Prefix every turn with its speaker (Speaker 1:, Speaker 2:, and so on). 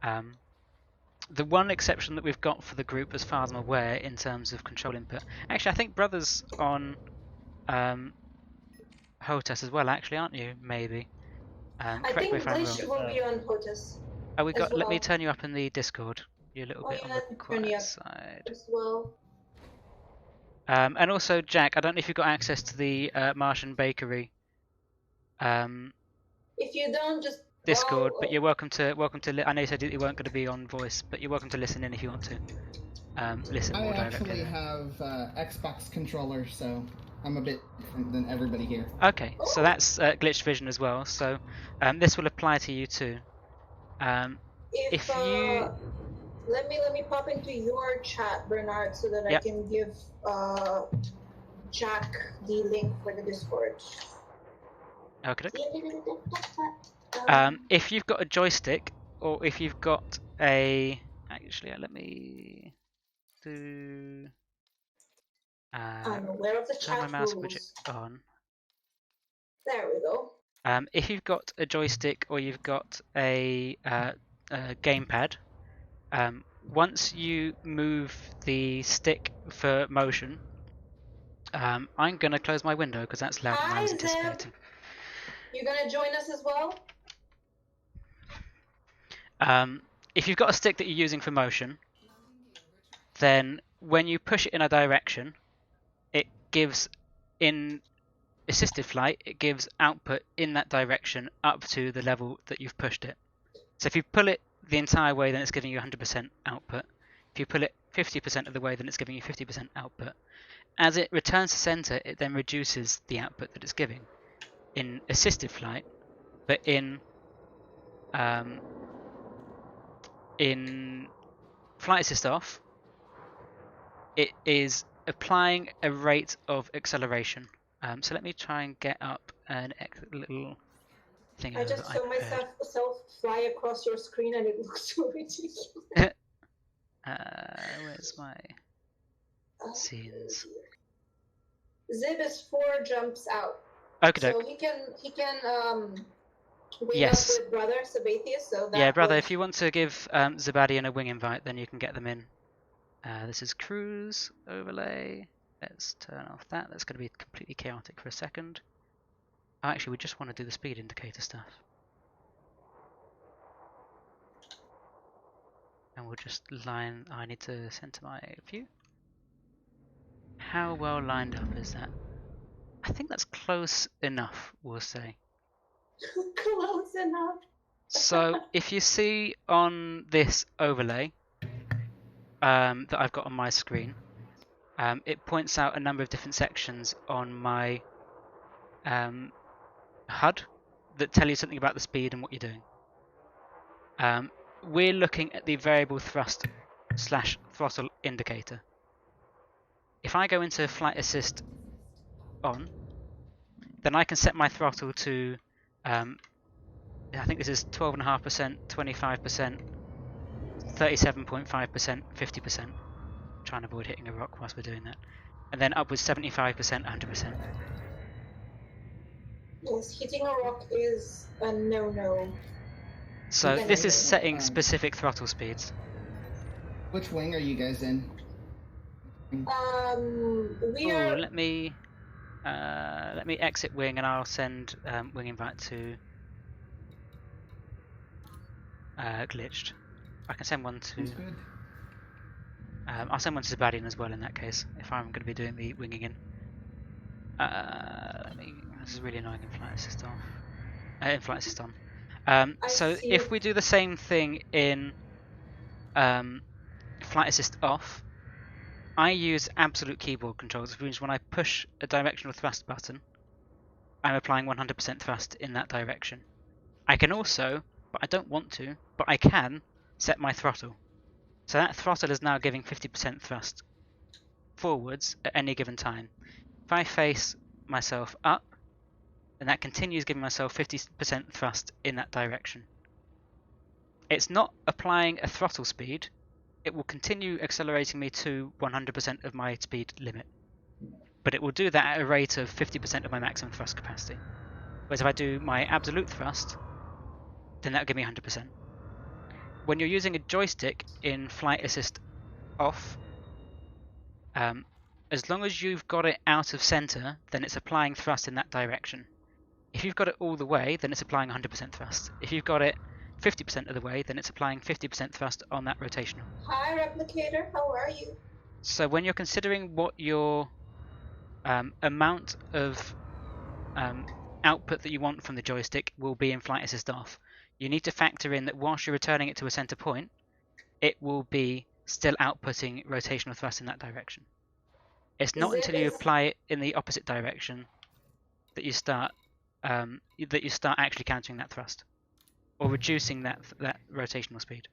Speaker 1: The one exception that we've got for the group, as far as I'm aware, in terms of control input. Actually, I think Brother's on HOTAS as well, actually, aren't you? Maybe.
Speaker 2: I
Speaker 1: Correct me
Speaker 2: think
Speaker 1: if I'm wrong.
Speaker 2: Glitch will be on POTUS
Speaker 1: Oh, we
Speaker 2: as
Speaker 1: got. Let me
Speaker 2: well.
Speaker 1: turn you up in the Discord. You're a little
Speaker 2: Oh
Speaker 1: bit
Speaker 2: yeah,
Speaker 1: on the
Speaker 2: let me turn you
Speaker 1: quiet
Speaker 2: up
Speaker 1: side.
Speaker 2: as well.
Speaker 1: And also, Jack, I don't know if you've got access to the Martian Bakery
Speaker 2: If you don't, just
Speaker 1: Discord, but you're welcome to I know you said you weren't going to be on voice, but you're welcome to listen in if you want to. Listen more directly.
Speaker 3: I actually have Xbox controller, so I'm a bit different than everybody here.
Speaker 1: Okay, so that's glitched vision as well. So this will apply to you too. If you
Speaker 2: let me pop into your chat, Bernard, so that I can give Jack the link for the Discord.
Speaker 1: Okay. If you've got a joystick, or if you've got a actually, let me do.
Speaker 2: I'm aware of the
Speaker 1: turn my
Speaker 2: chat
Speaker 1: mouse
Speaker 2: rules.
Speaker 1: widget on.
Speaker 2: There we go.
Speaker 1: If you've got a joystick or you've got a gamepad, once you move the stick for motion, I'm going to close my window because that's louder than I was anticipating.
Speaker 2: You gonna join us as well?
Speaker 1: If you've got a stick that you're using for motion, then when you push it in a direction, it gives, in assisted flight, it gives output in that direction up to the level that you've pushed it. So if you pull it the entire way, then it's giving you 100% output. If you pull it 50% of the way, then it's giving you 50% output. As it returns to center, it then reduces the output that it's giving in assisted flight, but in flight assist off, it is applying a rate of acceleration. So let me try and get up a little thing.
Speaker 2: I just saw myself fly across your screen and it looks so ridiculous.
Speaker 1: Where's my scenes?
Speaker 2: Zib is 4 jumps out.
Speaker 1: Okay,
Speaker 2: so he can wing
Speaker 1: yes.
Speaker 2: up with Brother Sabathius. So that
Speaker 1: yeah, Brother, if you want to give Zabadian a wing invite, then you can get them in. This is cruise overlay. Let's turn off that. That's going to be completely chaotic for a second. Oh, actually, we just want to do the speed indicator stuff. And we'll just line. I need to center my view. How well lined up is that? I think that's close enough, we'll say.
Speaker 2: Close enough.
Speaker 1: So if you see on this overlay that I've got on my screen, it points out a number of different sections on my HUD that tell you something about the speed and what you're doing. We're looking at the variable thrust / throttle indicator. If I go into flight assist on, then I can set my throttle to, I think this is 12.5%, 25%, 37.5%, 50%. Trying to avoid hitting a rock whilst we're doing that. And then upwards 75%, 100%.
Speaker 2: Yes, hitting a rock is a no-no.
Speaker 1: So this is setting specific throttle speeds.
Speaker 3: Which wing are you guys in?
Speaker 1: Let me exit wing and I'll send wing invite to glitched. I can send one to. I'll send one to Zabadian as well in that case, if I'm going to be doing the winging in. This is really annoying in flight assist on. So if we do the same thing in flight assist off, I use absolute keyboard controls, which means when I push a directional thrust button, I'm applying 100% thrust in that direction. I can also, but I don't want to, but I can set my throttle. So that throttle is now giving 50% thrust forwards at any given time. If I face myself up, then that continues giving myself 50% thrust in that direction. It's not applying a throttle speed. It will continue accelerating me to 100% of my speed limit. But it will do that at a rate of 50% of my maximum thrust capacity. Whereas if I do my absolute thrust, then that'll give me 100%. when you're using a joystick in flight assist off, as long as you've got it out of center, then it's applying thrust in that direction. If you've got it all the way, then it's applying 100% thrust. If you've got it 50% of the way, then it's applying 50% thrust on that rotational.
Speaker 2: Hi, Replicator. How are you?
Speaker 1: So when you're considering what your amount of output that you want from the joystick will be in flight assist off, you need to factor in that whilst you're returning it to a center point, it will be still outputting rotational thrust in that direction. It's not until you apply it in the opposite direction that you start actually countering that thrust or reducing that rotational speed.